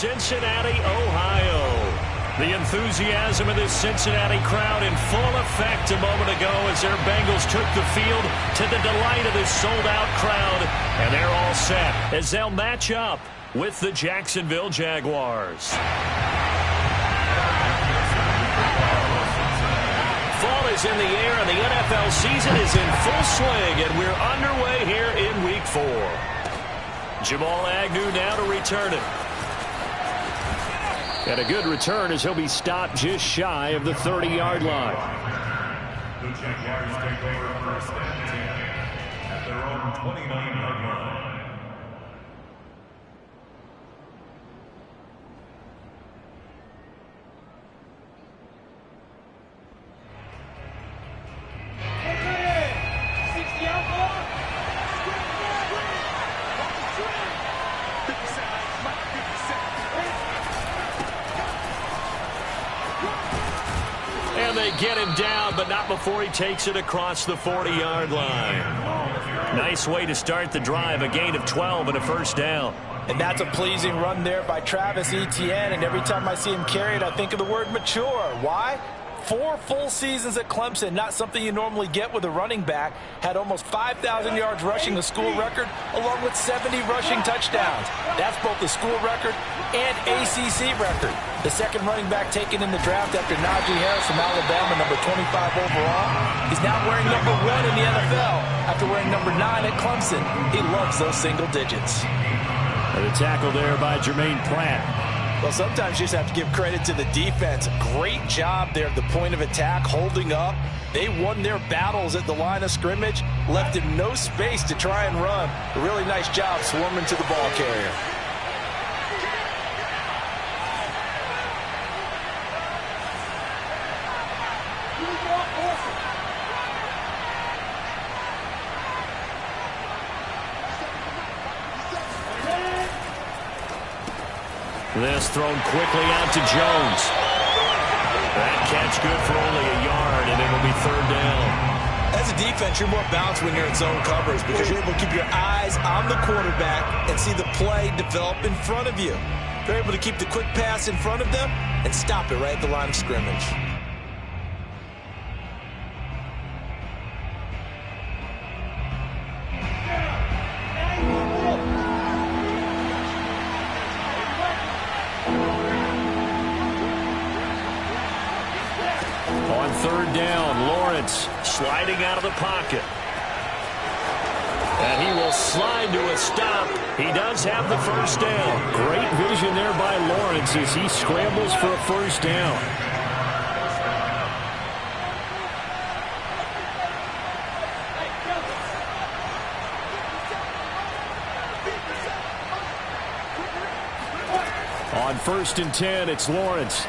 Cincinnati, Ohio. The enthusiasm of this Cincinnati crowd in full effect a moment ago as their Bengals took the field to the delight of this sold-out crowd. And they're all set as they'll match up with the Jacksonville Jaguars. Fall is in the air and the NFL season is in full swing, and we're underway here in Week 4. Jamal Agnew now to return it. And a good return as he'll be stopped just shy of the 30-yard line. The Jaguars take over first and 10 at their own 29-yard line. They get him down, but not before he takes it across the 40-yard line. Nice way to start the drive, a gain of 12 and a first down. And that's a pleasing run there by Travis Etienne, and every time I see him carry it, I think of the word mature. Why? 4 full seasons at Clemson, not something you normally get with a running back. Had almost 5,000 yards rushing, the school record, along with 70 rushing touchdowns. That's both the school record and ACC record. The second running back taken in the draft after Najee Harris from Alabama, number 25 overall. He's now wearing number 1 in the NFL after wearing number 9 at Clemson. He loves those single digits. And the tackle there by Jermaine Pratt. Well, sometimes you just have to give credit to the defense. Great job there at the point of attack, holding up. They won their battles at the line of scrimmage, left him no space to try and run. A really nice job swarming to the ball carrier. This thrown quickly out to Jones. That catch good for only a yard, and it'll be third down. As a defense, you're more balanced when you're in zone coverage because you're able to keep your eyes on the quarterback and see the play develop in front of you. They're able to keep the quick pass in front of them and stop it right at the line of scrimmage. Third down, Lawrence sliding out of the pocket. And he will slide to a stop. He does have the first down. Great vision there by Lawrence as he scrambles for a first down. On 1st and 10, it's Lawrence.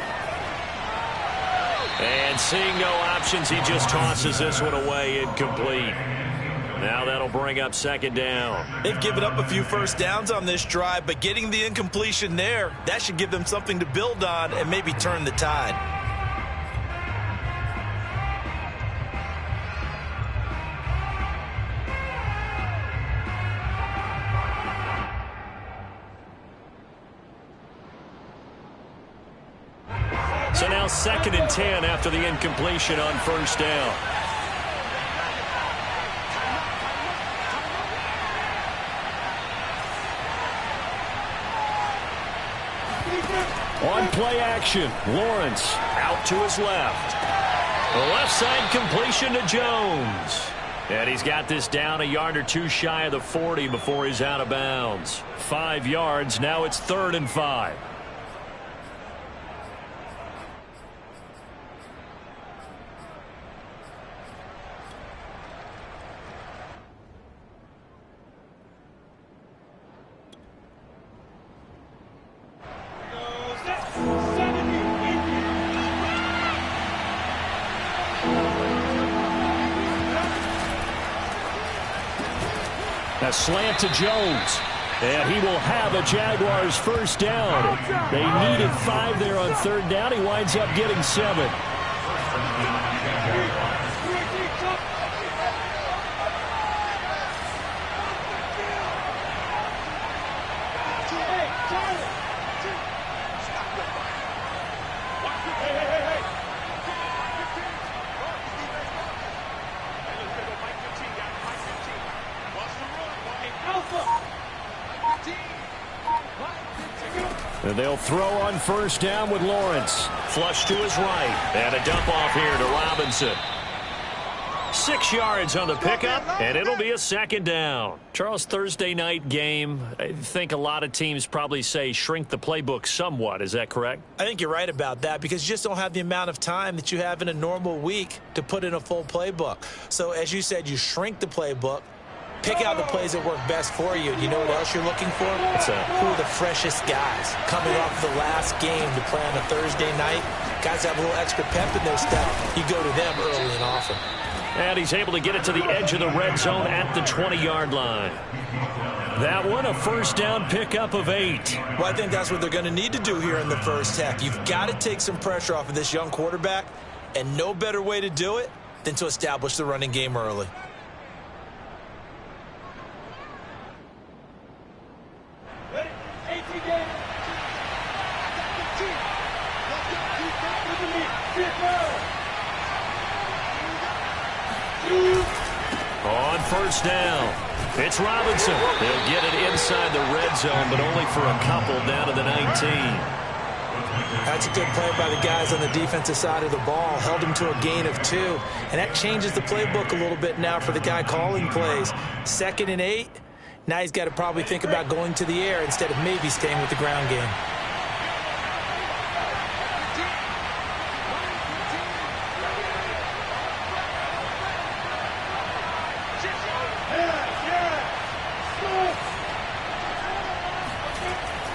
And seeing no options, he just tosses this one away, incomplete. Now that'll bring up second down. They've given up a few first downs on this drive, but getting the incompletion there, that should give them something to build on and maybe turn the tide. So now 2nd and 10 after the incompletion on first down. On play action, Lawrence out to his left. The left side completion to Jones. And he's got this down a yard or two shy of the 40 before he's out of bounds. 5 yards, now it's 3rd and 5. A slant to Jones. And he will have a Jaguars first down. They needed 5 there on 3rd down. He winds up getting 7. He'll throw on first down with Lawrence. Flush to his right. And a dump off here to Robinson. 6 yards on the pickup, and it'll be a second down. Charles, Thursday night game, I think a lot of teams probably say shrink the playbook somewhat. Is that correct? I think you're right about that because you just don't have the amount of time that you have in a normal week to put in a full playbook. So as you said, you shrink the playbook, pick out the plays that work best for you. You know what else you're looking for? Who are the freshest guys coming off the last game to play on a Thursday night? Guys have a little extra pep in their step. You go to them early and often. And he's able to get it to the edge of the red zone at the 20-yard line. That one, a first down pickup of 8. Well, I think that's what they're going to need to do here in the first half. You've got to take some pressure off of this young quarterback, and no better way to do it than to establish the running game early. On first down, it's Robinson. They'll get it inside the red zone, but only for a couple down to the 19. That's a good play by the guys on the defensive side of the ball. Held him to a gain of 2. And that changes the playbook a little bit now for the guy calling plays. 2nd and 8. Now he's got to probably think about going to the air instead of maybe staying with the ground game.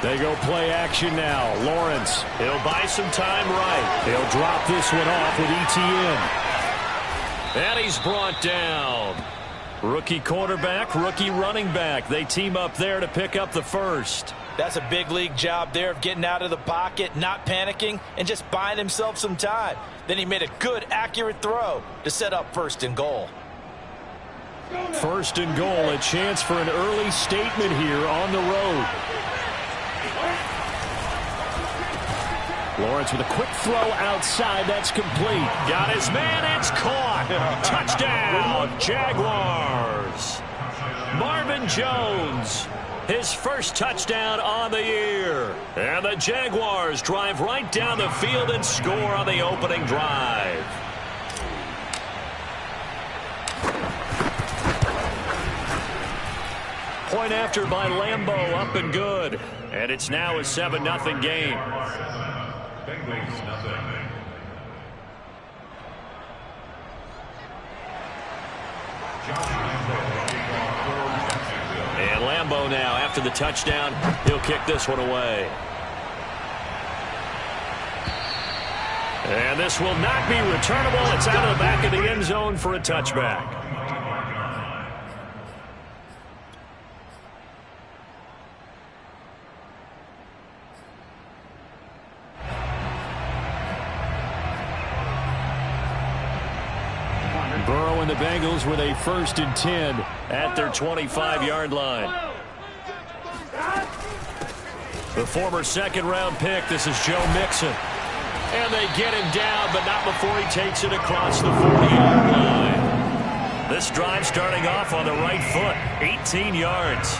They go play action now. Lawrence, he'll buy some time right. They'll drop this one off with Ebcteon. And he's brought down. Rookie quarterback, rookie running back. They team up there to pick up the first. That's a big league job there of getting out of the pocket, not panicking, and just buying himself some time. Then he made a good, accurate throw to set up 1st and goal. 1st and goal, a chance for an early statement here on the road. Lawrence with a quick throw outside. That's complete. Got his man. It's caught. Touchdown, Jaguars. Marvin Jones, his first touchdown on the year. And the Jaguars drive right down the field and score on the opening drive. Point after by Lambeau, up and good. And it's now a 7-0 game. Bengals nothing. And Lambeau now, after the touchdown, he'll kick this one away. And this will not be returnable. It's out of the back of the end zone for a touchback. Burrow and the Bengals with a 1st and 10 at their 25-yard line. The former 2nd-round pick, this is Joe Mixon. And they get him down, but not before he takes it across the 40-yard line. This drive starting off on the right foot, 18 yards.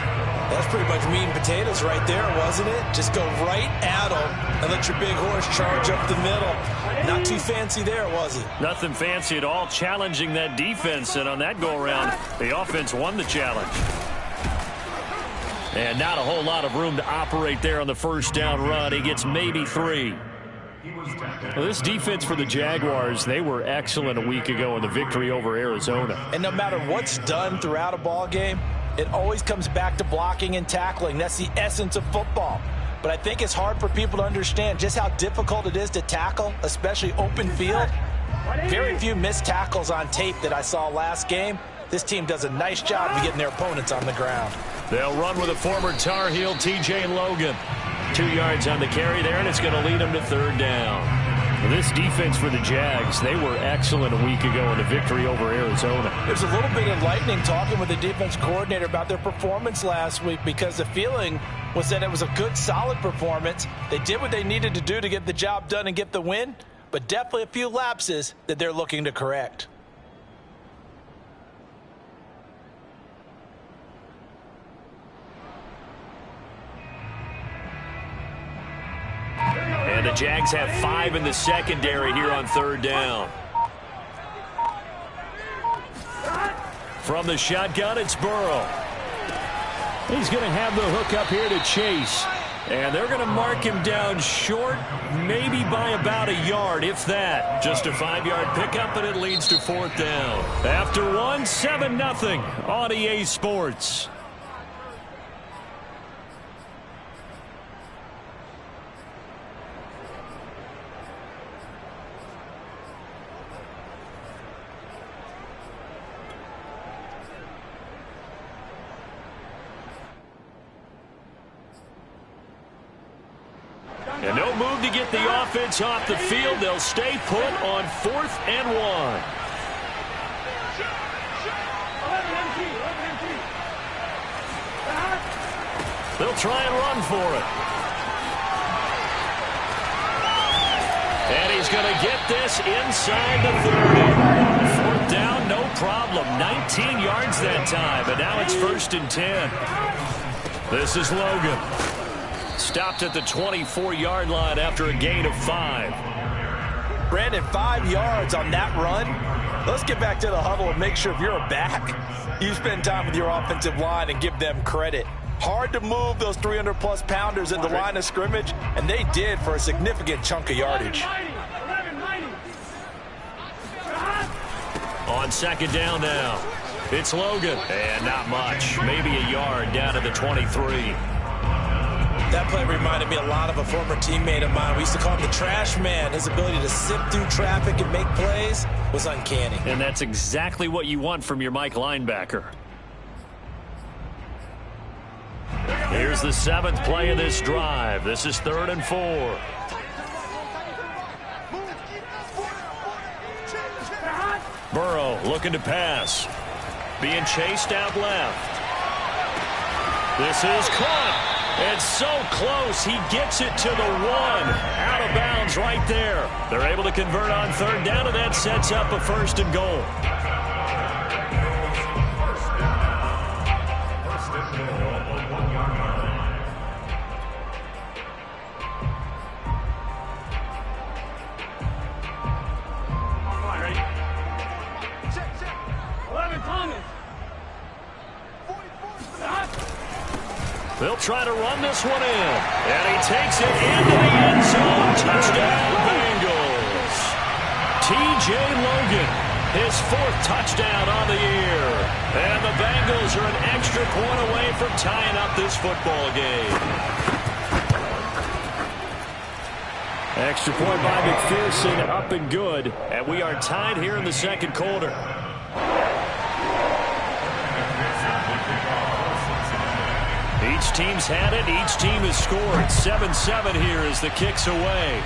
That's pretty much meat and potatoes right there, wasn't it? Just go right at him and let your big horse charge up the middle. Not too fancy there, was it? Nothing fancy at all, challenging that defense. And on that go-around, the offense won the challenge. And not a whole lot of room to operate there on the first down run. He gets maybe 3. Well, this defense for the Jaguars, they were excellent a week ago in the victory over Arizona. And no matter what's done throughout a ball game, it always comes back to blocking and tackling. That's the essence of football. But I think it's hard for people to understand just how difficult it is to tackle, especially open field. Very few missed tackles on tape that I saw last game. This team does a nice job of getting their opponents on the ground. They'll run with a former Tar Heel, T.J. Logan. 2 yards on the carry there, and it's going to lead them to 3rd down. This defense for the Jags, they were excellent a week ago in the victory over Arizona. There's a little bit enlightening talking with the defense coordinator about their performance last week because the feeling was that it was a good, solid performance. They did what they needed to do to get the job done and get the win, but definitely a few lapses that they're looking to correct. And the Jags have 5 in the secondary here on 3rd down. From the shotgun, it's Burrow. He's going to have the hook up here to Chase. And they're going to mark him down short, maybe by about a yard, if that. Just a 5-yard pickup, and it leads to 4th down. After 1, 7-0 on EA Sports. And no move to get the offense off the field. They'll stay put on 4th and 1. They'll try and run for it. And he's going to get this inside the 30. 4th down, no problem. 19 yards that time, but now it's 1st and 10. This is Logan. Stopped at the 24-yard line after a gain of 5. Brandon, 5 yards on that run. Let's get back to the huddle and make sure if you're a back, you spend time with your offensive line and give them credit. Hard to move those 300-plus pounders in the line of scrimmage, and they did for a significant chunk of yardage. On 2nd down now, it's Logan. And not much, maybe a yard down to the 23. That play reminded me a lot of a former teammate of mine. We used to call him the trash man. His ability to sift through traffic and make plays was uncanny. And that's exactly what you want from your Mike linebacker. Here's the 7th play of this drive. This is 3rd and 4. Burrow looking to pass. Being chased out left. This is caught. It's so close. He gets it to the 1. Out of bounds right there. They're able to convert on 3rd down, and that sets up a 1st and goal. They'll try to run this one in. And he takes it into the end zone. Touchdown, Bengals. T.J. Logan, his 4th touchdown on the year. And the Bengals are an extra point away from tying up this football game. Extra point by McPherson, up and good. And we are tied here in the 2nd quarter. Each team's had it. Each team has scored. 7-7 here as the kick's away.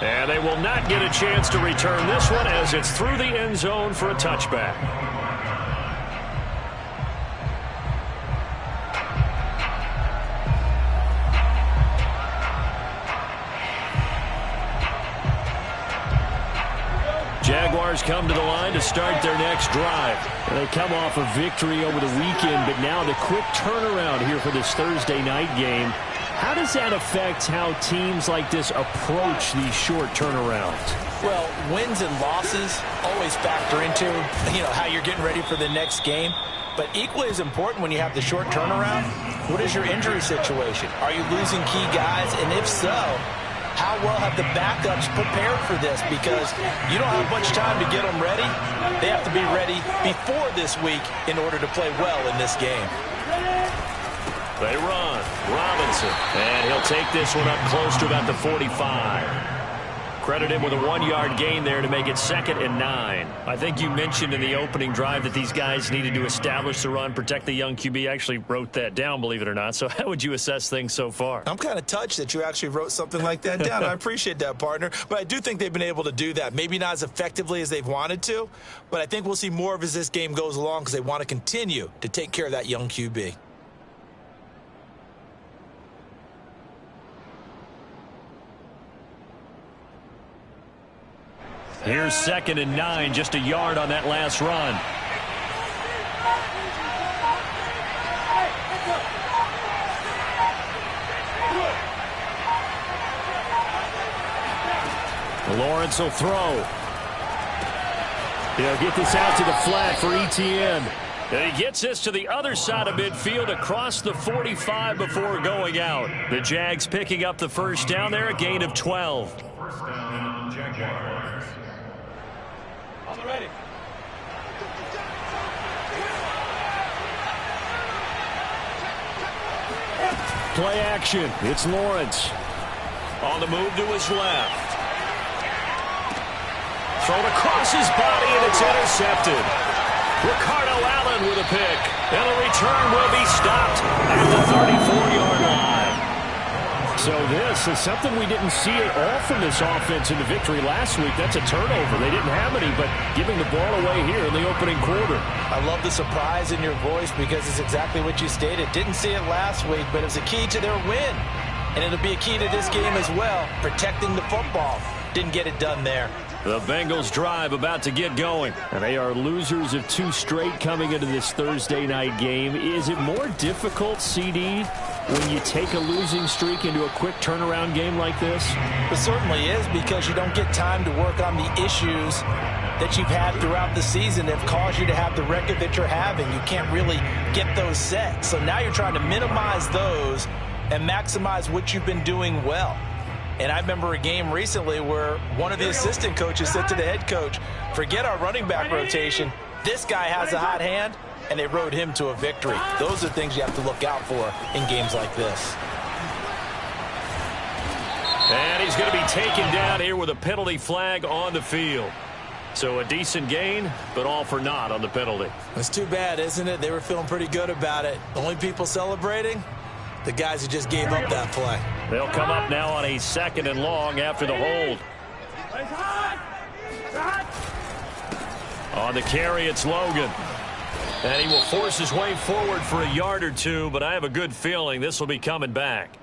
And they will not get a chance to return this one as it's through the end zone for a touchback. Jaguars come to the line to start their next drive. They come off a victory over the weekend, but now the quick turnaround here for this Thursday night game. How does that affect how teams like this approach these short turnarounds? Well, wins and losses always factor into, how you're getting ready for the next game. But equally as important when you have the short turnaround, what is your injury situation? Are you losing key guys? And if so, how well have the backups prepared for this? Because you don't have much time to get them ready. They have to be ready before this week in order to play well in this game. They run. Robinson. And he'll take this one up close to about the 45. Credit him with a 1-yard gain there to make it 2nd and 9. I think you mentioned in the opening drive that these guys needed to establish the run, protect the young QB. I actually wrote that down, believe it or not. So how would you assess things so far? I'm kind of touched that you actually wrote something like that down. I appreciate that, partner. But I do think they've been able to do that. Maybe not as effectively as they've wanted to, but I think we'll see more of as this game goes along because they want to continue to take care of that young QB. Here's 2nd and 9, just a yard on that last run. Lawrence will throw. He'll get this out to the flat for Etienne. And he gets this to the other side of midfield across the 45 before going out. The Jags picking up the first down there, a gain of 12. First down, Jaguars. On the ready. Play action. It's Lawrence. On the move to his left. Thrown across his body, and it's intercepted. Ricardo Allen with a pick. And the return will be stopped at the 34-yard line. So this is something we didn't see at all from this offense in the victory last week. That's a turnover. They didn't have any, but giving the ball away here in the opening quarter. I love the surprise in your voice because it's exactly what you stated. Didn't see it last week, but it was a key to their win. And it'll be a key to this game as well, protecting the football. Didn't get it done there. The Bengals drive about to get going. And they are losers of 2 straight coming into this Thursday night game. Is it more difficult, CD, when you take a losing streak into a quick turnaround game like this? It certainly is, because you don't get time to work on the issues that you've had throughout the season that have caused you to have the record that you're having. You can't really get those set. So now you're trying to minimize those and maximize what you've been doing well. And I remember a game recently where one of the assistant coaches said to the head coach, forget our running back rotation. This guy has a hot hand, and they rode him to a victory. Those are things you have to look out for in games like this. And he's going to be taken down here with a penalty flag on the field. So a decent gain, but all for naught on the penalty. It's too bad, isn't it? They were feeling pretty good about it. The only people celebrating, the guys who just gave up that play. They'll come up now on a 2nd and long after the hold. On the carry, it's Logan. And he will force his way forward for a yard or two, but I have a good feeling this will be coming back.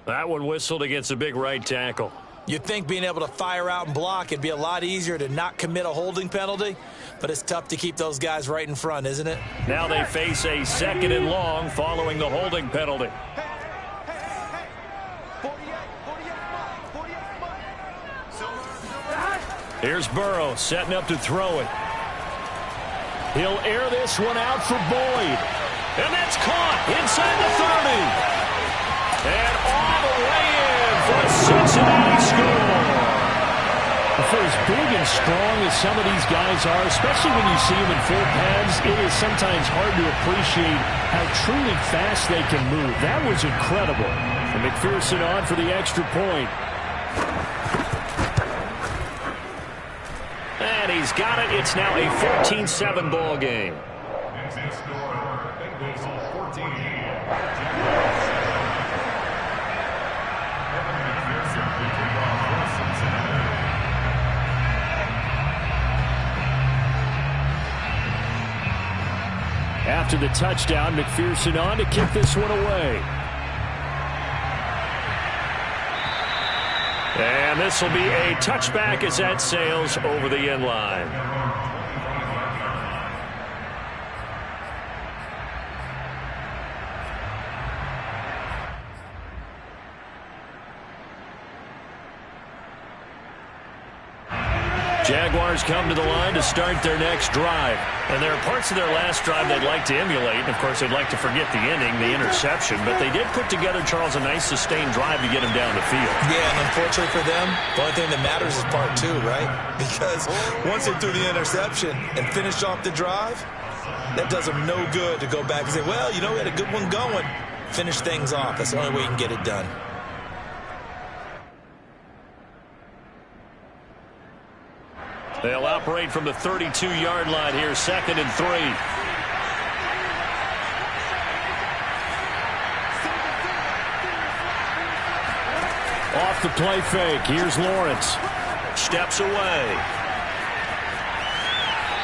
That one whistled against a big right tackle. You'd think being able to fire out and block, it'd be a lot easier to not commit a holding penalty, but it's tough to keep those guys right in front, isn't it? Now they face a 2nd and long following the holding penalty. Here's Burrow setting up to throw it. He'll air this one out for Boyd. And that's caught inside the 30. And all the way in for a Cincinnati score. For as big and strong as some of these guys are, especially when you see them in full pads, it is sometimes hard to appreciate how truly fast they can move. That was incredible. And McPherson on for the extra point. And he's got it. It's now a 14-7 ball game. Next score, Bengals 14. After the touchdown, McPherson on to kick this one away. And this will be a touchback as that sails over the end line. Jaguars come to the line to start their next drive. And there are parts of their last drive they'd like to emulate. And, of course, they'd like to forget the ending, the interception. But they did put together, Charles, a nice sustained drive to get him down the field. Yeah, and unfortunately for them, the only thing that matters is part 2, right? Because once they threw the interception and finished off the drive, that does them no good to go back and say, well, you know, we had a good one going. Finish things off. That's the only way you can get it done. They'll operate from the 32-yard line here, 2nd and 3. Off the play fake. Here's Lawrence. Steps away.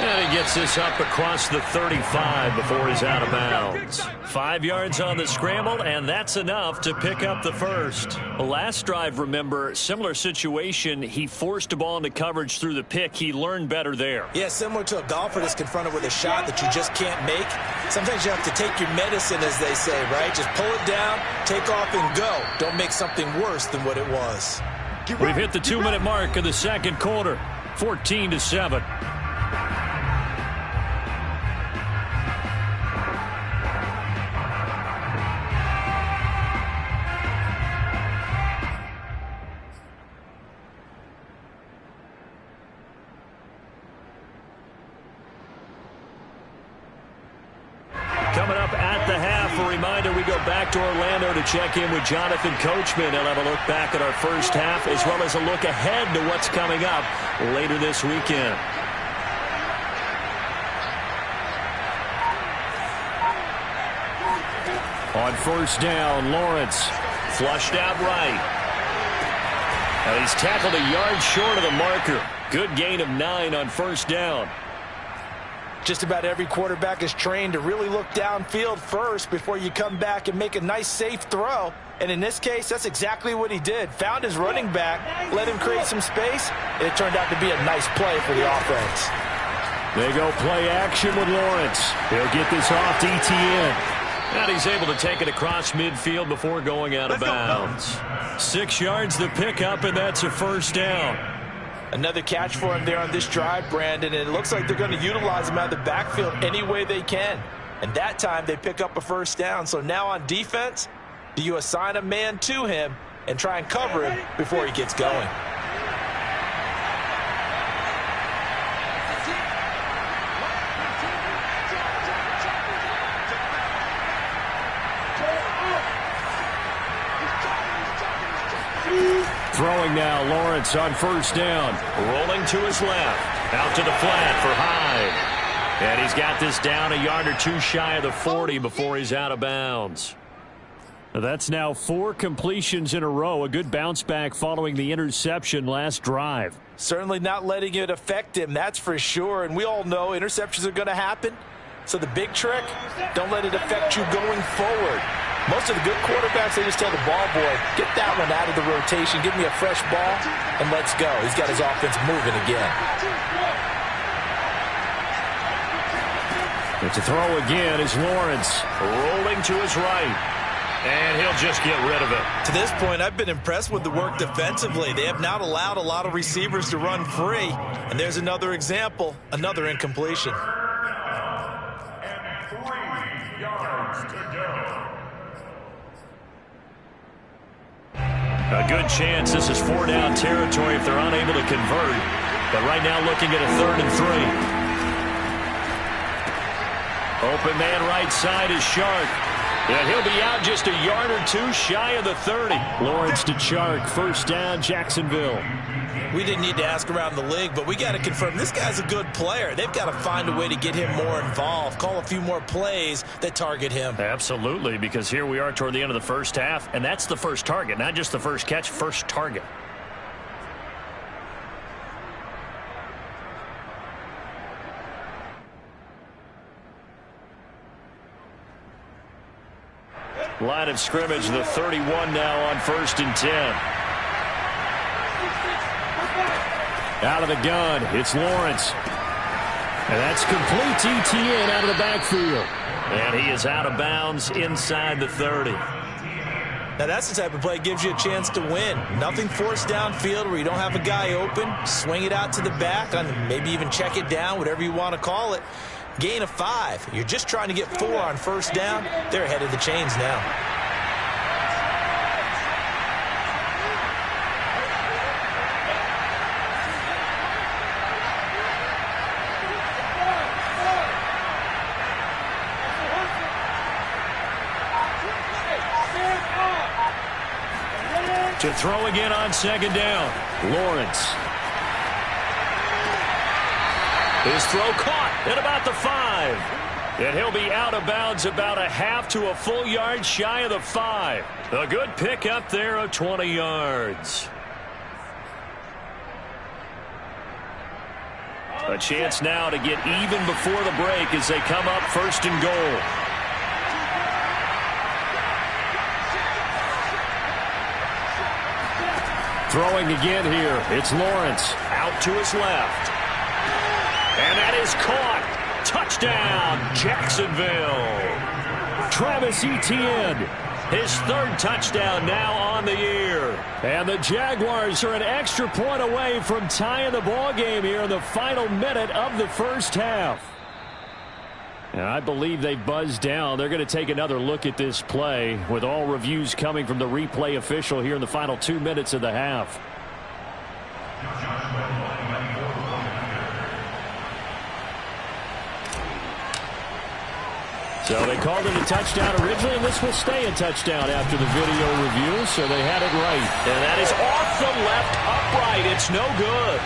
And he gets this up across the 35 before he's out of bounds. 5 yards on the scramble, and that's enough to pick up the first. The last drive, remember, similar situation. He forced a ball into coverage through the pick. He learned better there. Yeah, similar to a golfer that's confronted with a shot that you just can't make. Sometimes you have to take your medicine, as they say, right? Just pull it down, take off, and go. Don't make something worse than what it was. We've hit the 2-minute mark of the second quarter, 14-7. Coming up at the half, a reminder, we go back to Orlando to check in with Jonathan Coachman. He'll have a look back at our first half as well as a look ahead to what's coming up later this weekend. On first down, Lawrence flushed out right. Now he's tackled a yard short of the marker. Good gain of 9 on first down. Just about every quarterback is trained to really look downfield first before you come back and make a nice, safe throw. And in this case, that's exactly what he did. Found his running back, let him create some space, and it turned out to be a nice play for the offense. They go play action with Lawrence. He'll get this off to Ebcteon. And he's able to take it across midfield before going out of bounds. 6 yards the pickup, and that's a first down. Another catch for him there on this drive, Brandon, and it looks like they're going to utilize him out of the backfield any way they can. And that time they pick up a first down. So now on defense, do you assign a man to him and try and cover him before he gets going? Throwing now, Lawrence on first down. Rolling to his left. Out to the flat for Hyde. And he's got this down a yard or two shy of the 40 before he's out of bounds. That's now 4 completions in a row. A good bounce back following the interception last drive. Certainly not letting it affect him, that's for sure. And we all know interceptions are going to happen. So the big trick, don't let it affect you going forward. Most of the good quarterbacks, they just tell the ball boy, get that one out of the rotation, give me a fresh ball, and let's go. He's got his offense moving again. And to throw again is Lawrence, rolling to his right. And he'll just get rid of it. To this point, I've been impressed with the work defensively. They have not allowed a lot of receivers to run free. And there's another example, another incompletion. And 3 yards to go. A good chance this is 4-down territory if they're unable to convert. But right now looking at a 3rd and 3. Open man right side is Shark. And he'll be out just a yard or two shy of the 30. Lawrence to Shark, first down, Jacksonville. We didn't need to ask around the league, but we got to confirm this guy's a good player. They've got to find a way to get him more involved, call a few more plays that target him. Absolutely, because here we are toward the end of the first half, and that's the first target, not just the first catch, first target. Line of scrimmage, the 31 now on 1st and 10. Out of the gun, it's Lawrence. And that's complete to Ebcteon out of the backfield. And he is out of bounds inside the 30. Now that's the type of play that gives you a chance to win. Nothing forced downfield where you don't have a guy open. Swing it out to the back, and maybe even check it down, whatever you want to call it. Gain of 5. You're just trying to get 4 on first down. They're ahead of the chains now. To throw again on 2nd down. Lawrence. His throw caught at about the 5. And he'll be out of bounds about a half to a full yard shy of the 5. A good pickup there of 20 yards. A chance now to get even before the break as they come up 1st and goal. Throwing again here. It's Lawrence out to his left. And that is caught. Touchdown, Jacksonville. Travis Etienne His third touchdown now on the year. And the Jaguars are an extra point away from tying the ball game here in the final minute of the first half. And I believe they buzzed down. They're going to take another look at this play with all reviews coming from the replay official here in the final 2 minutes of the half. So they called it a touchdown originally, and this will stay a touchdown after the video review, so they had it right. And that is off the left upright. It's no good.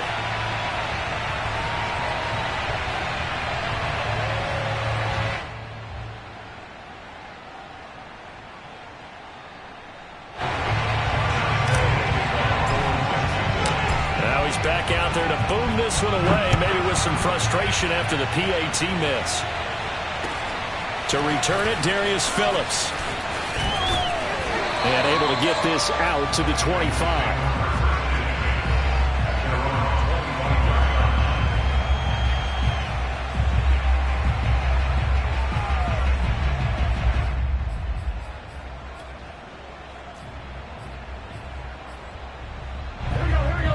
Now he's back out there to boom this one away, maybe with some frustration after the PAT miss. To return it, Darius Phillips. And able to get this out to the 25.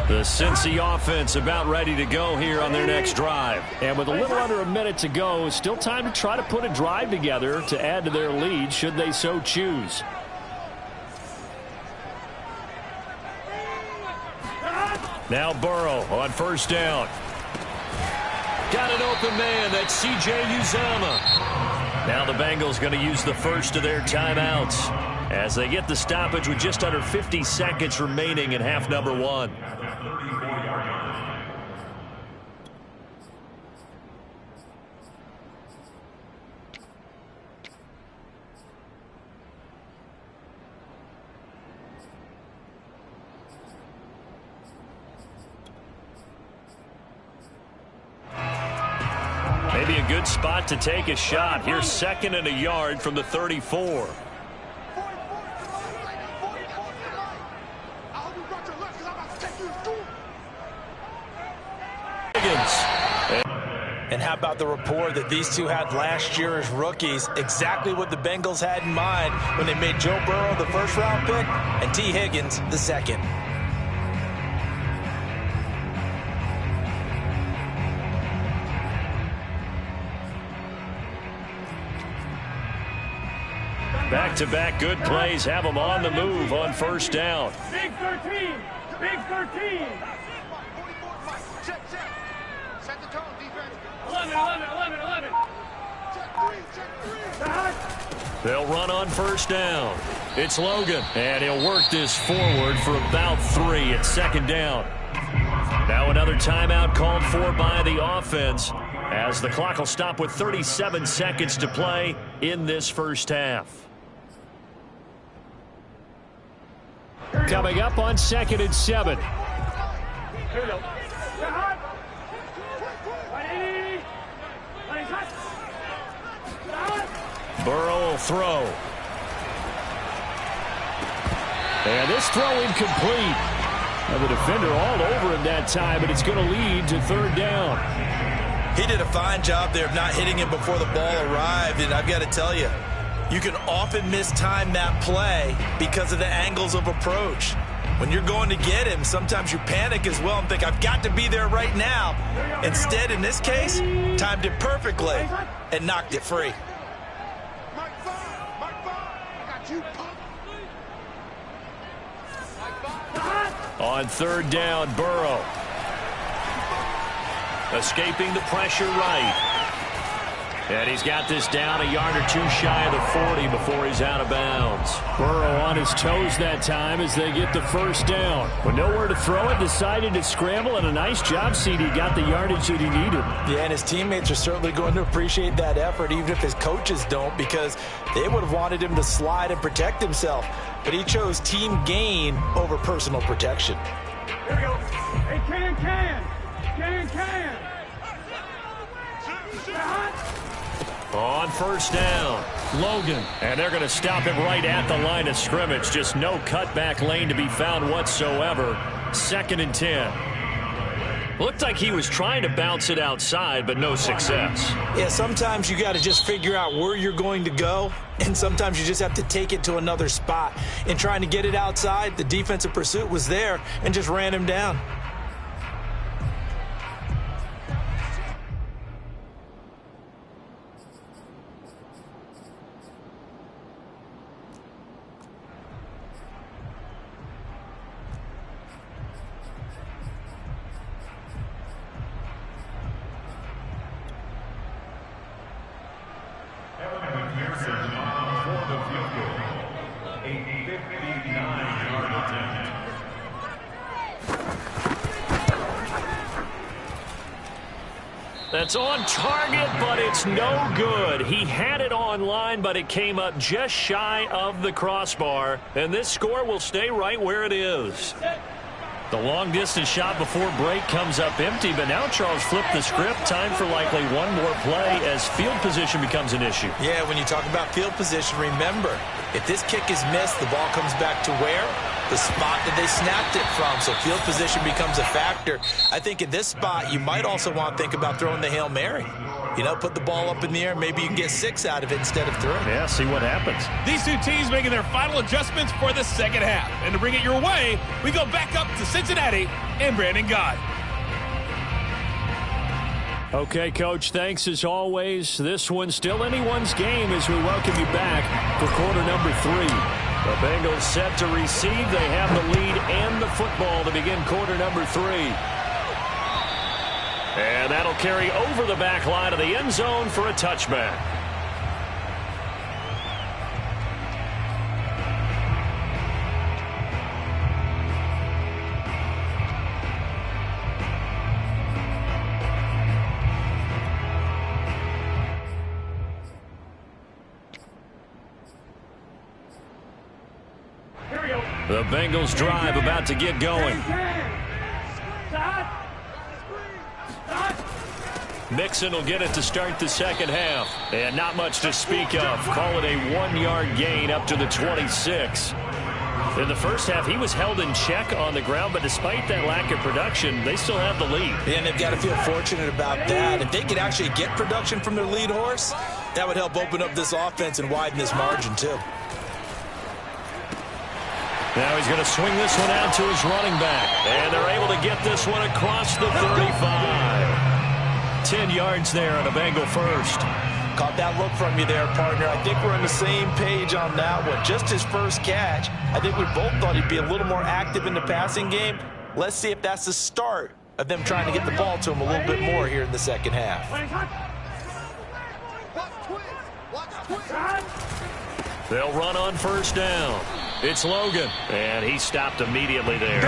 The Cincy offense about ready to go here on their next drive. And with a little under a minute to go, still time to try to put a drive together to add to their lead should they so choose. Now Burrow on first down. Got an open man. That's C.J. Uzomah. Now the Bengals going to use the first of their timeouts as they get the stoppage with just under 50 seconds remaining in half number one. Maybe a good spot to take a shot. Here's 2nd and a yard from the 34. And how about the rapport that these two had last year as rookies? Exactly what the Bengals had in mind when they made Joe Burrow the first-round pick and T. Higgins the second. Back-to-back good plays have them on the move on first down. Big 13! Big 13! Set the tone, defense. 11. They'll run on first down. It's Logan, and he'll work this forward for about 3 at 2nd down. Now another timeout called for by the offense as the clock will stop with 37 seconds to play in this first half. Coming up on 2nd and 7. Here we go. Burrow will throw. And this throw incomplete. Now the defender all over him that time, but it's going to lead to 3rd down. He did a fine job there of not hitting him before the ball arrived, and I've got to tell you, you can often mistime that play because of the angles of approach. When you're going to get him, sometimes you panic as well and think, I've got to be there right now. Instead, in this case, timed it perfectly and knocked it free. On 3rd down, Burrow. Escaping the pressure right. And he's got this down a yard or 2 shy of the 40 before he's out of bounds. Burrow on his toes that time as they get the first down. With nowhere to throw it, decided to scramble, and a nice job, CD. Got the yardage that he needed. Yeah, and his teammates are certainly going to appreciate that effort, even if his coaches don't, because they would have wanted him to slide and protect himself. But he chose team gain over personal protection. Here we go. Hey, can. On first down, Logan. And they're going to stop him right at the line of scrimmage. Just no cutback lane to be found whatsoever. 2nd and 10. Looked like he was trying to bounce it outside, but no success. Yeah, sometimes you got to just figure out where you're going to go, and sometimes you just have to take it to another spot. In trying to get it outside, the defensive pursuit was there and just ran him down. That's on target, but it's no good. He had it on line, but it came up just shy of the crossbar. And this score will stay right where it is. The long-distance shot before break comes up empty, but now Charles flipped the script. Time for likely one more play as field position becomes an issue. Yeah, when you talk about field position, remember, if this kick is missed, the ball comes back to where? The spot that they snapped it from. So field position becomes a factor. I think in this spot, you might also want to think about throwing the Hail Mary. You know, put the ball up in the air. Maybe you can get 6 out of it instead of 3. Yeah, see what happens. These two teams making their final adjustments for the second half. And to bring it your way, we go back up to Cincinnati and Brandon Gott. Okay, Coach, thanks as always. This one's still anyone's game as we welcome you back for quarter number 3. The Bengals set to receive. They have the lead and the football to begin quarter number 3. And that'll carry over the back line of the end zone for a touchback. The Bengals drive about to get going. Mixon will get it to start the second half. And not much to speak of. Call it a 1-yard gain up to the 26. In the first half, he was held in check on the ground, but despite that lack of production, they still have the lead. And they've got to feel fortunate about that. If they could actually get production from their lead horse, that would help open up this offense and widen this margin, too. Now he's going to swing this one out to his running back. And they're able to get this one across the 35. 10 yards there on a Bengal first. Caught that look from you there, partner. I think we're on the same page on that one. Just his first catch. I think we both thought he'd be a little more active in the passing game. Let's see if that's the start of them trying to get the ball to him a little bit more here in the second half. They'll run on first down. It's Logan, and he stopped immediately there.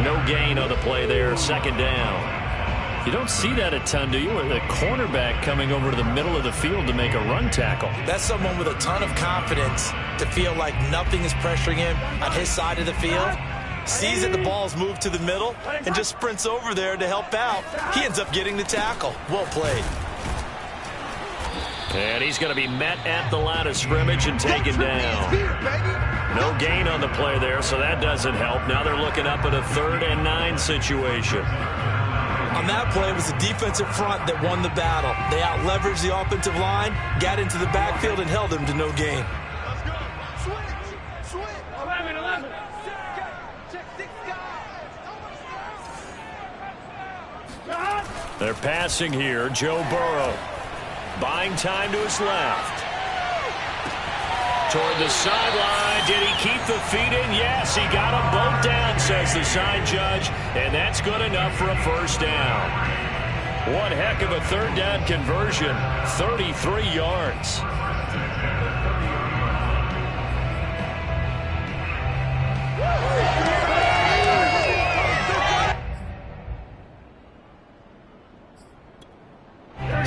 No gain on the play there, second down. You don't see that a ton, do you? A cornerback coming over to the middle of the field to make a run tackle. That's someone with a ton of confidence to feel like nothing is pressuring him on his side of the field. Sees that the ball's moved to the middle and just sprints over there to help out. He ends up getting the tackle. Well played. And he's going to be met at the line of scrimmage and taken down. No gain on the play there, so that doesn't help. Now they're looking up at a 3rd and 9 situation. On that play, it was the defensive front that won the battle. They out-leveraged the offensive line, got into the backfield, and held him to no gain. Let's go. Switch. 11. Check 6 guys. They're passing here. Joe Burrow buying time to his left. Toward the sideline. Did he keep the feet in? Yes, he got them both down, says the side judge. And that's good enough for a first down. One heck of a 3rd down conversion. 33 yards.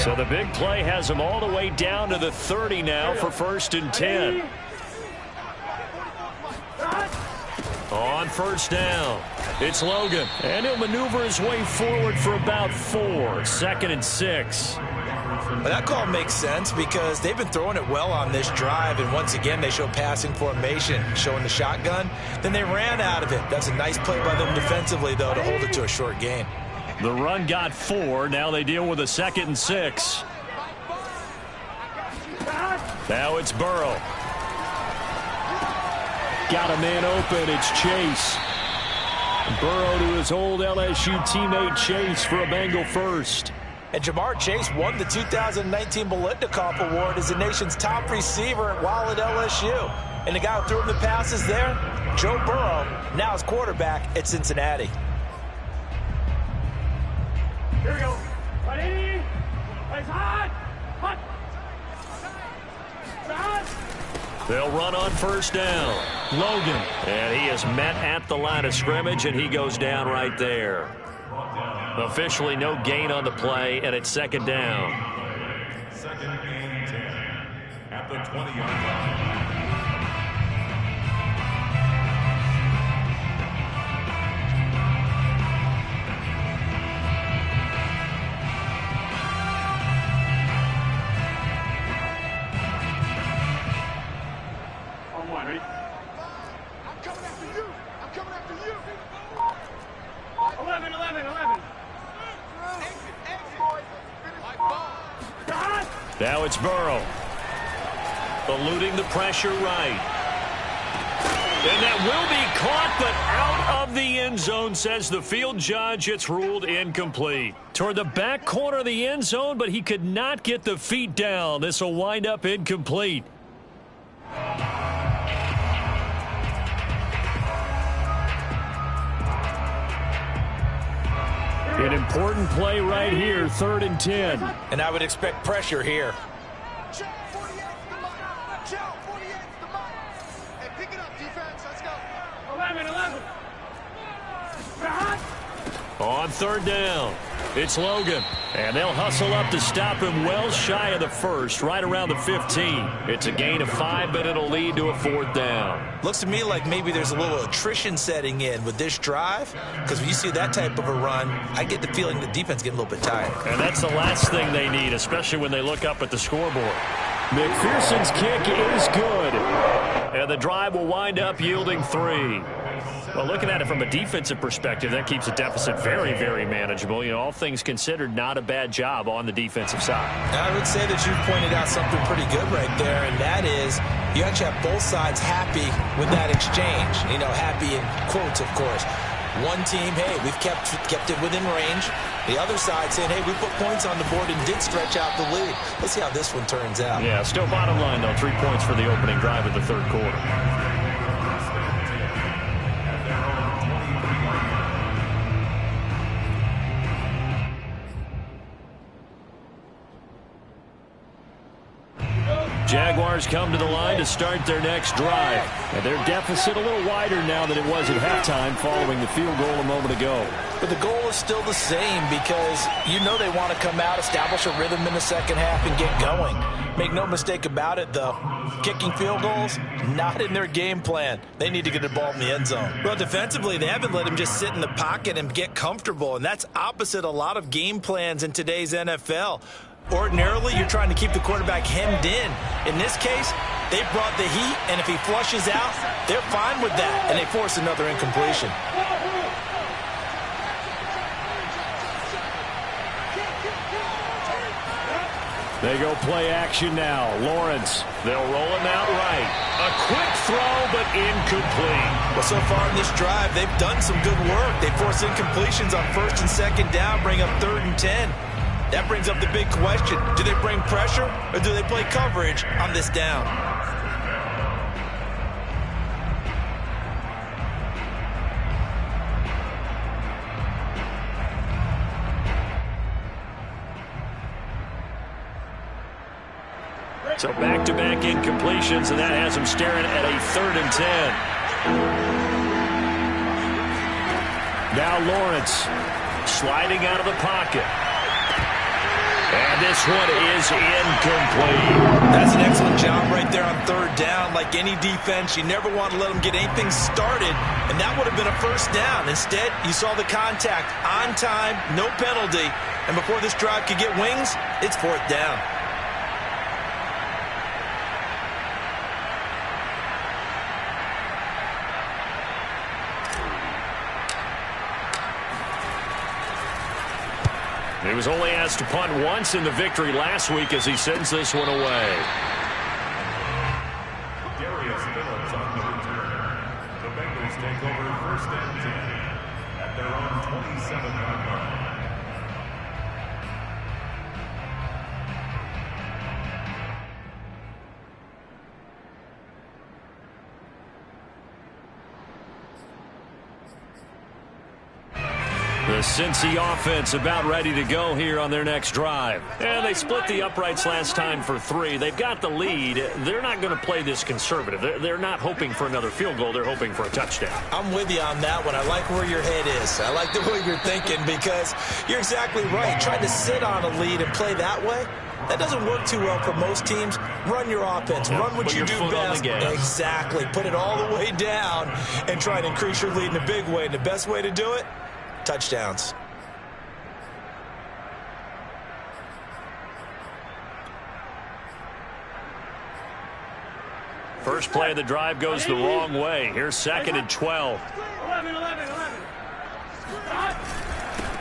So the big play has him all the way down to the 30 now for 1st and 10. On first down, it's Logan, and he'll maneuver his way forward for about 4. 2nd and 6. Well, that call makes sense because they've been throwing it well on this drive, and once again they show passing formation, showing the shotgun. Then they ran out of it. That's a nice play by them defensively, though, to hold it to a short gain. The run got 4. Now they deal with a 2nd and 6. Now it's Burrow. Got a man open. It's Chase. Burrow to his old LSU teammate Chase for a Bengal first. And Jamar Chase won the 2019 Biletnikoff Award as the nation's top receiver while at LSU. And the guy who threw him the passes there, Joe Burrow, now his quarterback at Cincinnati. Here we go. Ready? It's hot. Hot. They'll run on first down. Logan. And he is met at the line of scrimmage, and he goes down right there. Officially no gain on the play, and it's 2nd down. 2nd and 10 at the 20-yard line. Ready? I'm coming after you. I'm coming after you. 11. Exit, boys. Finish ball. Now it's Burrow. Eluding the pressure right. And that will be caught, but out of the end zone, says the field judge. It's ruled incomplete. Toward the back corner of the end zone, but he could not get the feet down. This will wind up incomplete. An important play right here, 3rd and 10. And I would expect pressure here. Chill, 48's the mark. Chill, 48's the mark. Hey, pick it up, defense. Let's go. 11. On 3rd down, it's Logan. And they'll hustle up to stop him well shy of the 1st, right around the 15. It's a gain of 5, but it'll lead to a 4th down. Looks to me like maybe there's a little attrition setting in with this drive, because when you see that type of a run, I get the feeling the defense getting a little bit tired. And that's the last thing they need, especially when they look up at the scoreboard. McPherson's kick is good. And the drive will wind up yielding 3. Well, looking at it from a defensive perspective, that keeps the deficit very, very manageable. You know, all things considered, not a bad job on the defensive side. I would say that you've pointed out something pretty good right there, and that is you actually have both sides happy with that exchange. You know, happy in quotes, of course. One team, hey, we've kept it within range. The other side saying, hey, we put points on the board and did stretch out the lead. Let's see how this one turns out. Yeah, still bottom line, though, 3 points for the opening drive of the 3rd quarter. Jaguars come to the line to start their next drive. And their deficit a little wider now than it was at halftime following the field goal a moment ago. But the goal is still the same because you know they want to come out, establish a rhythm in the second half, and get going. Make no mistake about it, though. Kicking field goals, not in their game plan. They need to get the ball in the end zone. Well, defensively, they haven't let him just sit in the pocket and get comfortable, and that's opposite a lot of game plans in today's NFL. Ordinarily, you're trying to keep the quarterback hemmed in. In this case, they brought the heat, and if he flushes out, they're fine with that, and they force another incompletion. They go play action now. Lawrence, they'll roll him out right. A quick throw, but incomplete. Well, so far in this drive, they've done some good work. They force incompletions on 1st and 2nd down, bring up 3rd and 10. That brings up the big question. Do they bring pressure or do they play coverage on this down? So back-to-back incompletions, and that has them staring at a 3rd and 10. Now Lawrence sliding out of the pocket. And this one is incomplete. That's an excellent job right there on 3rd down. Like any defense, you never want to let them get anything started, and that would have been a 1st down. Instead, you saw the contact on time, no penalty, And before this drive could get wings, it's 4th down. He was only asked to punt once in the victory last week as he sends this one away. The Bengals take over 1st and 10 at their own 27-yard line. The Cincy offense about ready to go here on their next drive. And they split the uprights last time for 3. They've got the lead. They're not going to play this conservative. They're not hoping for another field goal. They're hoping for a touchdown. I'm with you on that one. I like where your head is. I like the way you're thinking because you're exactly right. Trying to sit on a lead and play that way, that doesn't work too well for most teams. Run your offense. Run what you do best. Exactly. Put it all the way down and try to increase your lead in a big way. And the best way to do it, touchdowns. First play of the drive goes the wrong way. Here's 2nd and 12. 11.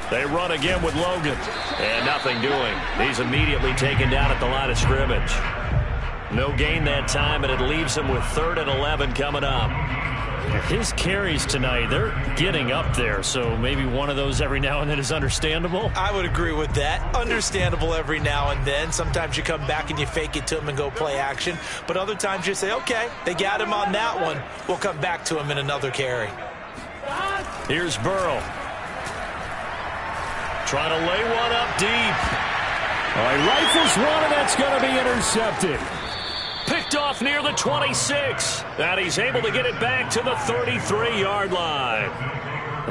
They run again with Logan. And nothing doing. He's immediately taken down at the line of scrimmage. No gain that time, and it leaves him with 3rd and 11 coming up. His carries tonight, they're getting up there, so maybe one of those every now and then is understandable. I would agree with that. Understandable every now and then. Sometimes you come back and you fake it to him and go play action. But other times you say, okay, they got him on that one. We'll come back to him in another carry. Here's Burrow. Trying to lay one up deep. All right, rifles one, and that's going to be intercepted. Picked off near the 26. And he's able to get it back to the 33-yard line.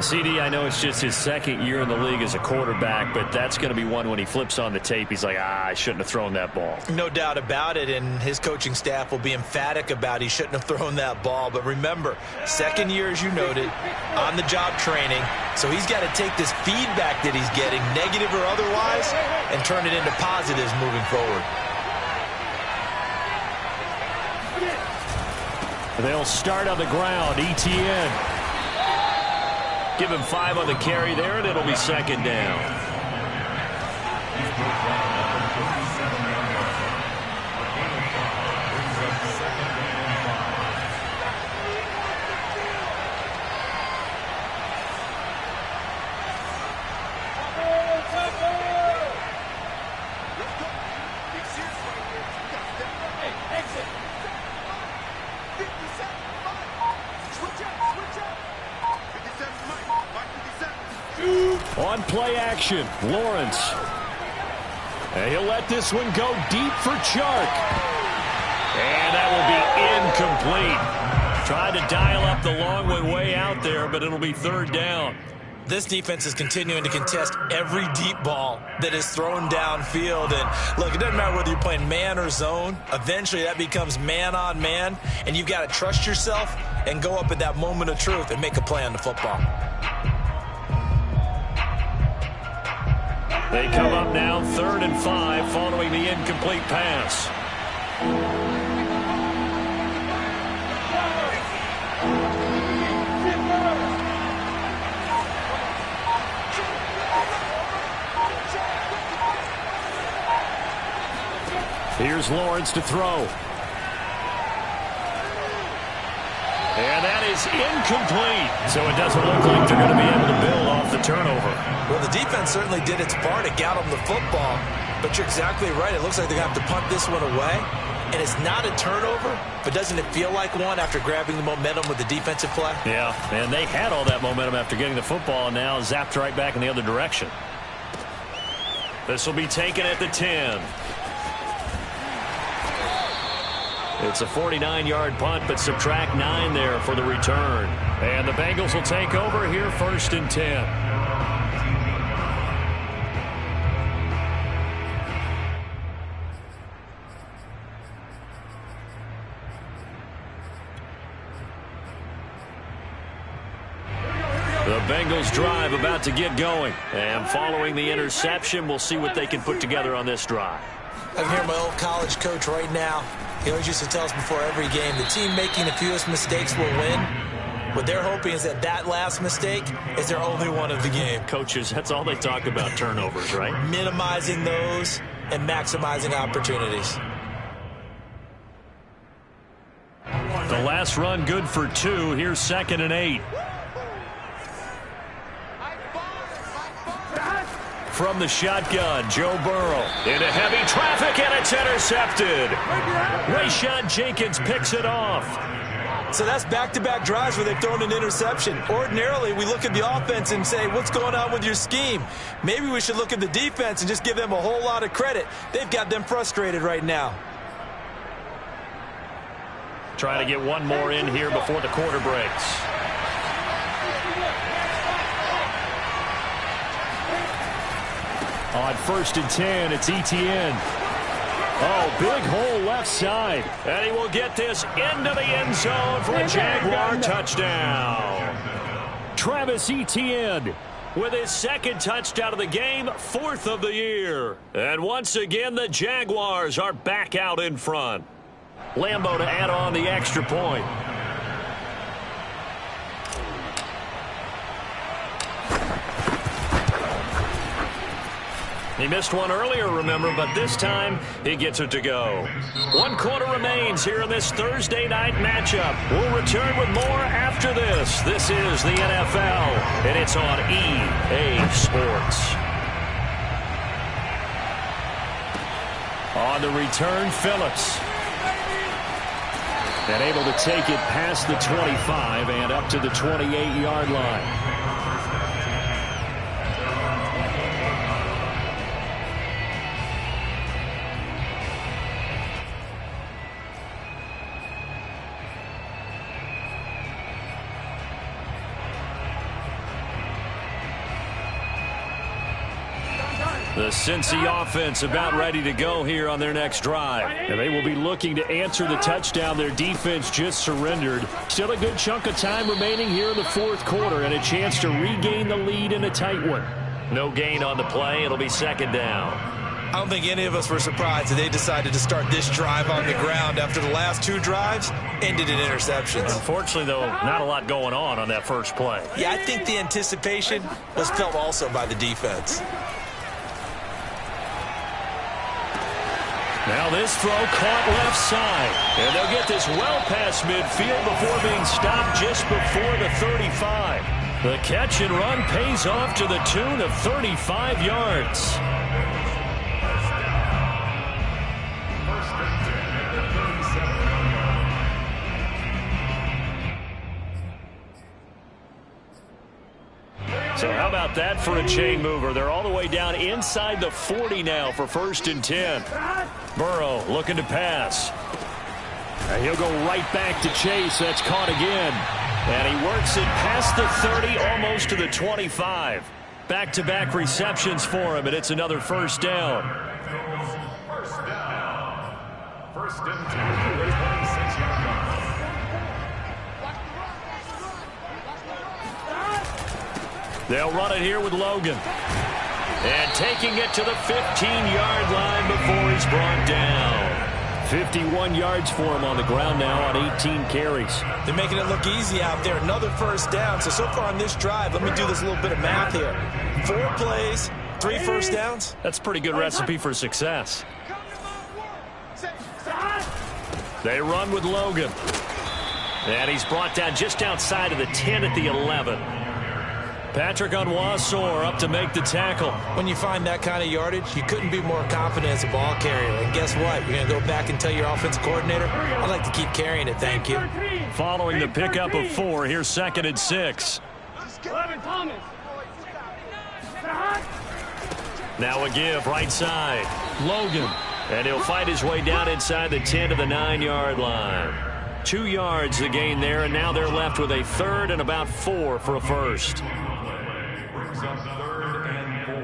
CD, I know it's just his 2nd year in the league as a quarterback, but that's going to be one when he flips on the tape. He's like, I shouldn't have thrown that ball. No doubt about it, and his coaching staff will be emphatic about he shouldn't have thrown that ball. But remember, 2nd year, as you noted, on-the-job training. So he's got to take this feedback that he's getting, negative or otherwise, and turn it into positives moving forward. They'll start on the ground. Etienne. Give him 5 on the carry there, and it'll be 2nd down. On play action, Lawrence. And he'll let this one go deep for Chark. And that will be incomplete. Tried to dial up the long one way out there, but it'll be 3rd down. This defense is continuing to contest every deep ball that is thrown downfield. And look, it doesn't matter whether you're playing man or zone. Eventually that becomes man on man, and you've got to trust yourself and go up at that moment of truth and make a play on the football. They come up now 3rd and 5 following the incomplete pass. Here's Lawrence to throw. And that is incomplete. So it doesn't look like they're going to be able to build off the turnover. Well, the defense certainly did its part to got them the football. But you're exactly right. It looks like they're going to have to punt this one away. And it's not a turnover, but doesn't it feel like one after grabbing the momentum with the defensive play? Yeah, and they had all that momentum after getting the football and now zapped right back in the other direction. This will be taken at the 10. It's a 49-yard punt, but subtract 9 there for the return. And the Bengals will take over here 1st and 10. The Bengals drive about to get going. And following the interception, we'll see what they can put together on this drive. I can hear my old college coach right now. He always used to tell us before every game, the team making the fewest mistakes will win. What they're hoping is that that last mistake is their only one of the game. Coaches, that's all they talk about, turnovers, right? Minimizing those and maximizing opportunities. The last run good for 2. Here's 2nd and 8. From the shotgun, Joe Burrow into heavy traffic, and it's intercepted. Rayshon Jenkins picks it off. So that's back-to-back drives where they've thrown an interception. Ordinarily, we look at the offense and say, what's going on with your scheme? Maybe we should look at the defense and just give them a whole lot of credit. They've got them frustrated right now. Trying to get one more in here before the quarter breaks. On 1st and 10, it's Etienne. Oh, big hole left side. And he will get this into the end zone for a Jaguar touchdown. Travis Etienne with his 2nd touchdown of the game, 4th of the year. And once again, the Jaguars are back out in front. Lambo to add on the extra point. He missed one earlier, remember, but this time he gets it to go. 1 quarter remains here in this Thursday night matchup. We'll return with more after this. This is the NFL, and it's on EA Sports. On the return, Phillips. And able to take it past the 25 and up to the 28-yard line. The Cincy offense about ready to go here on their next drive. And they will be looking to answer the touchdown their defense just surrendered. Still a good chunk of time remaining here in the 4th quarter and a chance to regain the lead in a tight one. No gain on the play. It'll be 2nd down. I don't think any of us were surprised that they decided to start this drive on the ground after the last 2 drives ended in interceptions. Unfortunately, though, not a lot going on that first play. Yeah, I think the anticipation was felt also by the defense. Now this throw caught left side. And they'll get this well past midfield before being stopped just before the 35. The catch and run pays off to the tune of 35 yards. So how about that for a chain mover? They're all the way down inside the 40 now for 1st and 10. Burrow looking to pass. And he'll go right back to Chase. That's caught again. And he works it past the 30, almost to the 25. Back-to-back receptions for him, and it's another 1st down. First down. 1st and 10, 26-yard line. They'll run it here with Logan. And taking it to the 15-yard line before he's brought down. 51 yards for him on the ground now on 18 carries. They're making it look easy out there. Another 1st down. So far on this drive, let me do this little bit of math here. 4 plays, 3 1st downs. That's a pretty good recipe for success. They run with Logan. And he's brought down just outside of the 10 at the 11. Patrick Onwuasor up to make the tackle. When you find that kind of yardage, you couldn't be more confident as a ball carrier. And guess what? You're going to go back and tell your offensive coordinator, I'd like to keep carrying it, thank you. Following the pickup of 4, here's 2nd and 6. Now a give right side. Logan. And he'll fight his way down inside the 10 to the 9-yard line. 2 yards the gain there, and now they're left with a 3rd and about 4 for a 1st. Brings up 3rd and 4.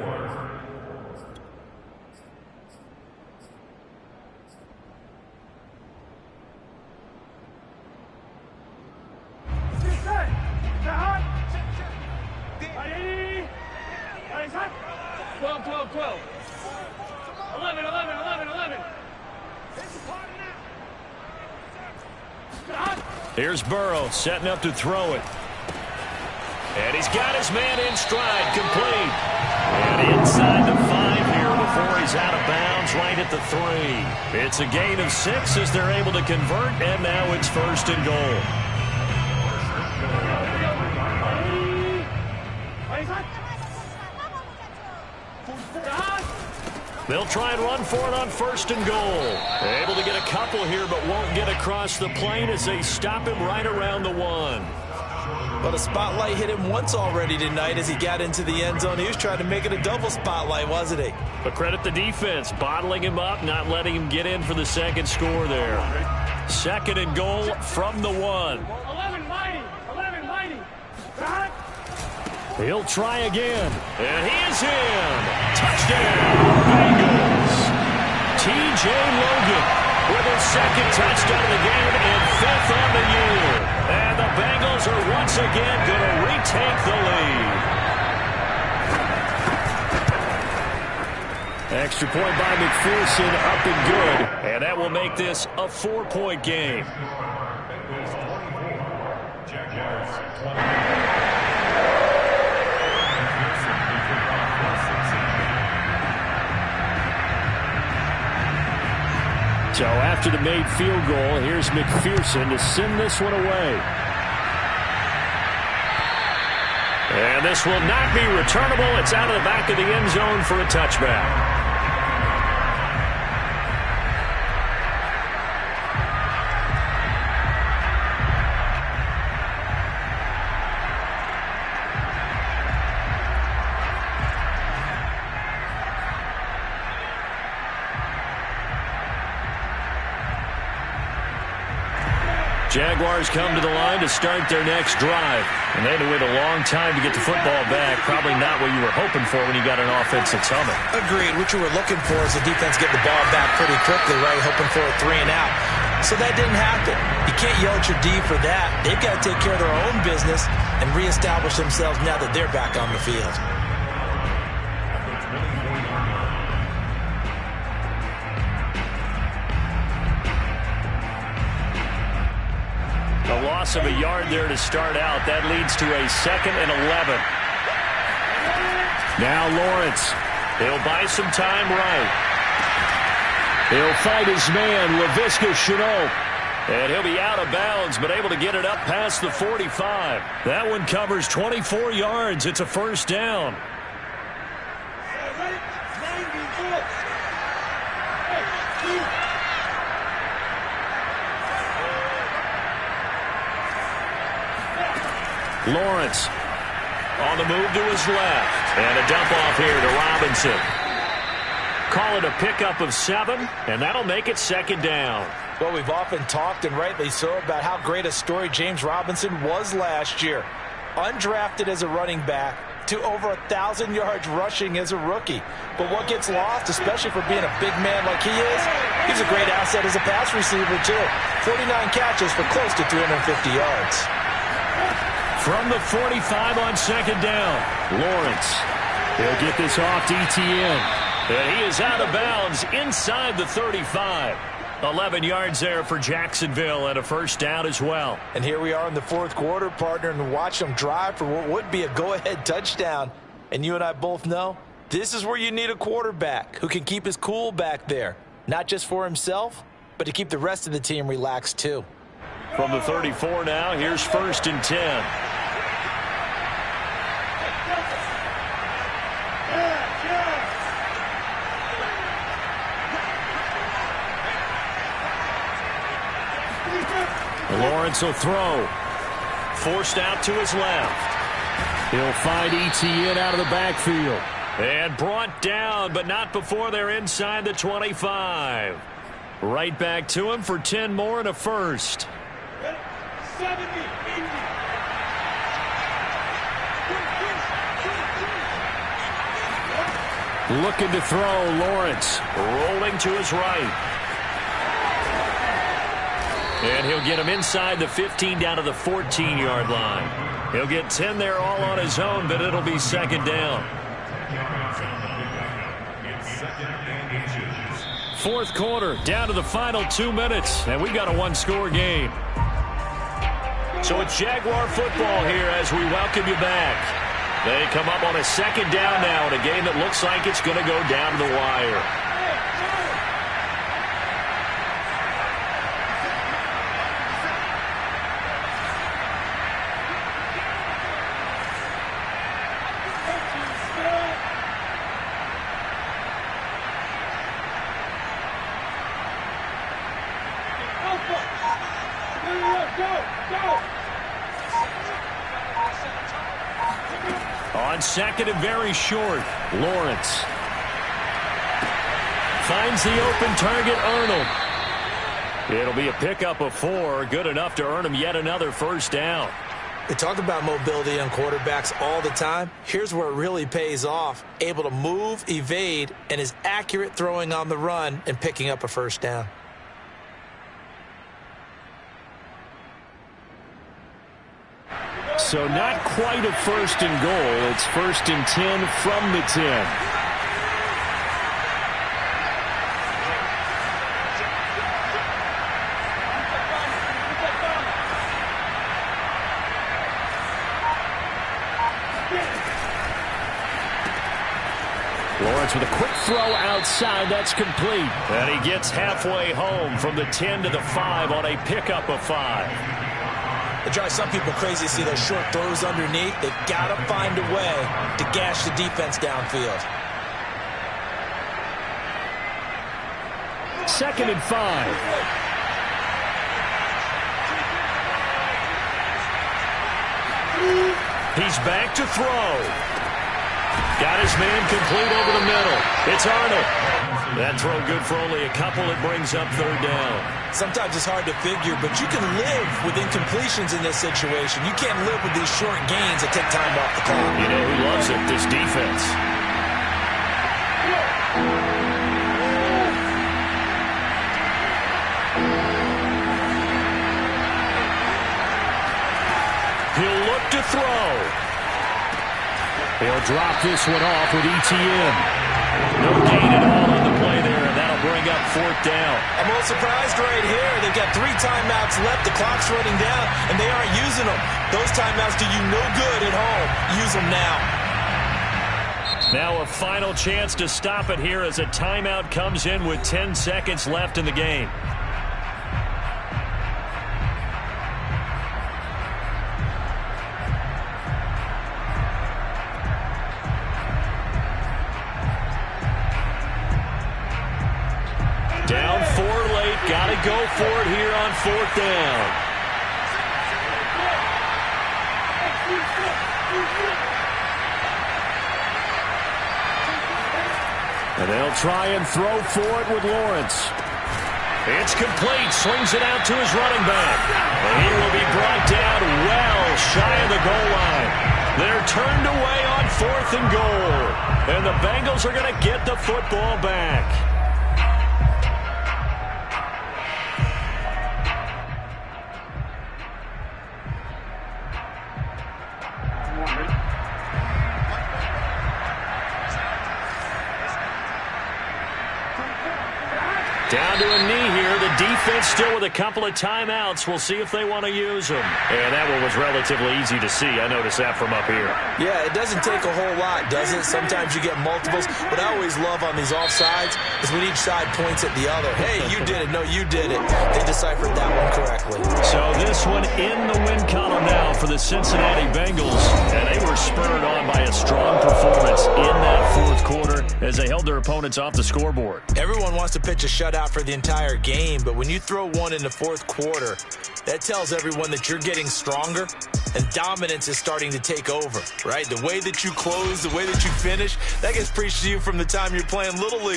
12, 12, 12. 11, 11, 11, 11. Here's Burrow setting up to throw it. And he's got his man in stride, complete. And inside the 5 here before he's out of bounds, right at the 3. It's a gain of 6 as they're able to convert, and now it's 1st and goal. They'll try and run for it on 1st and goal. Able to get a couple here, but won't get across the plane as they stop him right around the 1. But a spotlight hit him once already tonight as he got into the end zone. He was trying to make it a double spotlight, wasn't he? But credit the defense, bottling him up, not letting him get in for the second score there. 2nd and goal from the 1. 11, mighty. 11, mighty. He'll try again. And he is in. Touchdown, Bengals. T.J. Logan with his 2nd touchdown of the game and 5th on the year. And the Bengals are once again going to retake the lead. Extra point by McPherson, up and good. And that will make this a 4-point game. So after the made field goal, here's McPherson to send this one away. And this will not be returnable. It's out of the back of the end zone for a touchback. Jaguars come to the line to start their next drive. And they had to wait a long time to get the football back. Probably not what you were hoping for when you got an offensive summit. Agreed. What you were looking for is the defense get the ball back pretty quickly, right? Hoping for a 3 and out. So that didn't happen. You can't yell at your D for that. They've got to take care of their own business and reestablish themselves now that they're back on the field. A loss of a yard there to start out. That leads to a 2nd and 11. Now Lawrence. He'll buy some time right. He'll fight his man, Laviska Shenault. And he'll be out of bounds, but able to get it up past the 45. That one covers 24 yards. It's a 1st down. Lawrence on the move to his left. And a dump off here to Robinson. Call it a pickup of 7, and that'll make it 2nd down. Well, we've often talked, and rightly so, about how great a story James Robinson was last year. Undrafted as a running back to over 1,000 yards rushing as a rookie. But what gets lost, especially for being a big man like he is, he's a great asset as a pass receiver, too. 49 catches for close to 350 yards. From the 45 on 2nd down, Lawrence. He'll get this off to Ebcteon. And he is out of bounds inside the 35. 11 yards there for Jacksonville and a 1st down as well. And here we are in the 4th quarter, partner, and watch them drive for what would be a go-ahead touchdown. And you and I both know this is where you need a quarterback who can keep his cool back there. Not just for himself, but to keep the rest of the team relaxed too. From the 34 now, here's 1st and 10. Lawrence will throw. Forced out to his left. He'll find Ebcteon out of the backfield. And brought down, but not before they're inside the 25. Right back to him for 10 more and a 1st. 70. Looking to throw, Lawrence. Rolling to his right. And he'll get him inside the 15 down to the 14-yard line. He'll get 10 there all on his own, but it'll be 2nd down. Fourth quarter, down to the final 2 minutes, and we've got a one-score game. So it's Jaguar football here as we welcome you back. They come up on a second down now in a game that looks like it's going to go down to the wire. On second and very short, Lawrence finds the open target, Arnold. It'll be a pickup of 4, good enough to earn him yet another first down. They talk about mobility on quarterbacks all the time. Here's where it really pays off. Able to move, evade, and is accurate throwing on the run and picking up a first down. So not quite a first and goal. It's first and 10 from the 10. Lawrence with a quick throw outside. That's complete. And he gets halfway home from the 10 to the 5 on a pickup of 5. It drives some people crazy to see those short throws underneath. They've got to find a way to gash the defense downfield. Second and 5. He's back to throw. Got his man complete over the middle. It's Arnold. That throw good for only a couple. It brings up third down. Sometimes it's hard to figure, but you can live with incompletions in this situation. You can't live with these short gains that take time off the clock. You know who loves it? This defense. He'll look to throw. He'll drop this one off with Ebcteon. No gain at all on the play there, and that'll bring up fourth down. I'm a little surprised right here. They've got 3 timeouts left. The clock's running down, and they aren't using them. Those timeouts do you no good at home. Use them now. Now a final chance to stop it here as a timeout comes in with 10 seconds left in the game. Down 4 late. Got to go for it here on fourth down. And they'll try and throw for it with Lawrence. It's complete. Swings it out to his running back. And he will be brought down well shy of the goal line. They're turned away on fourth and goal. And the Bengals are going to get the football back. Down to a knee here. The defense still with a couple of timeouts. We'll see if they want to use them. And that one was relatively easy to see. I noticed that from up here. Yeah, it doesn't take a whole lot, does it? Sometimes you get multiples. What I always love on these offsides is when each side points at the other. Hey, you did it. No, you did it. They deciphered that one correctly. So this one in the win column now for the Cincinnati Bengals. And they were spurred on by a strong performance in that fourth quarter as they held their opponents off the scoreboard. Everyone wants to pitch a shutout for the entire game, but when you throw one in the fourth quarter, that tells everyone that you're getting stronger and dominance is starting to take over, right? The way that you close, the way that you finish, that gets preached to you from the time you're playing Little League.